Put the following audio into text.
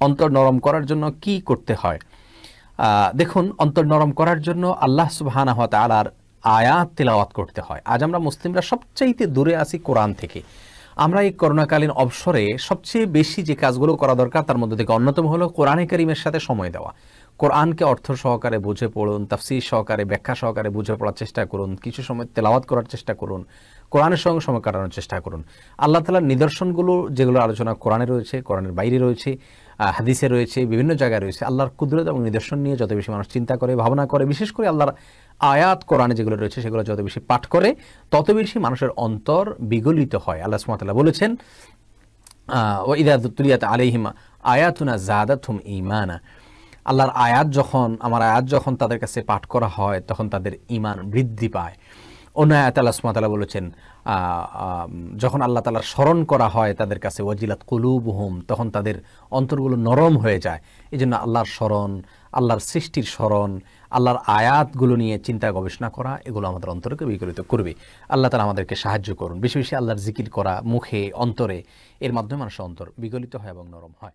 অন্তর নরম করার জন্য কি করতে হয়? দেখুন, অন্তর নরম করার জন্য আল্লাহ সুবহানাহু ওয়া তাআলার আয়াত তিলাওয়াত করতে হয়। আজ আমরা মুসলিমরা সবচাইতে দূরে আছি কোরআন থেকে। আমরা এই করোনাকালীন অবসরে সবচেয়ে বেশি যে কাজগুলো করা দরকার তার মধ্যে থেকে অন্যতম হলো কোরআনে কারীমের সাথে সময় দেওয়া। কোরআনকে অর্থ সহকারে বুঝে পড়ুন, তাফসীর সহকারে, ব্যাখ্যা সহকারে বুঝে পড়ার চেষ্টা করুন, কিছু সময় তেলাওয়াত করার চেষ্টা করুন, কোরআনের সঙ্গে সময় কাটানোর চেষ্টা করুন। আল্লাহ তাআলার নিদর্শনগুলো যেগুলো আলোচনা কোরআনে রয়েছে, কোরআনের বাইরে রয়েছে, হাদিসে রয়েছে, বিভিন্ন জায়গায় রয়েছে, আল্লাহর কুদরত এবং নিদর্শন নিয়ে যত বেশি মানুষ চিন্তা করে, ভাবনা করে, বিশেষ করে আল্লাহর আয়াত কোরআনে যেগুলো রয়েছে সেগুলো যত বেশি পাঠ করে তত বেশি মানুষের অন্তর বিগলিত হয়। আল্লাহ সুবহানাহু ওয়া তাআলা বলেছেন, ওয়া ইযা তুলিয়াত আলাইহিম আয়াতুনা যাদাতহুম ঈমানা। আল্লাহর আয়াত যখন, আমার আয়াত যখন তাদের কাছে পাঠ করা হয় তখন তাদের ঈমান বৃদ্ধি পায়। অন্য আয়াতে আল্লাহ সুবহানাহু ওয়া তাআলা বলেছেন, যখন আল্লাহ তাআলার স্মরণ করা হয় তাদের কাছে ওয়াজিলাত কুলুবুহুম, তখন তাদের অন্তরগুলো নরম হয়ে যায়। এজন্য আল্লাহর স্মরণ, আল্লাহর সৃষ্টির স্মরণ, আল্লাহর আয়াতগুলো নিয়ে চিন্তা গবেষণা করা, এগুলো আমাদের অন্তরকে বিগলিত করবে। আল্লাহ তাআলা আমাদেরকে সাহায্য করুন। বেশি বেশি আল্লাহর জিকির করা মুখে, অন্তরে, এর মাধ্যমে মানুষের অন্তর বিগলিত হয় এবং নরম হয়।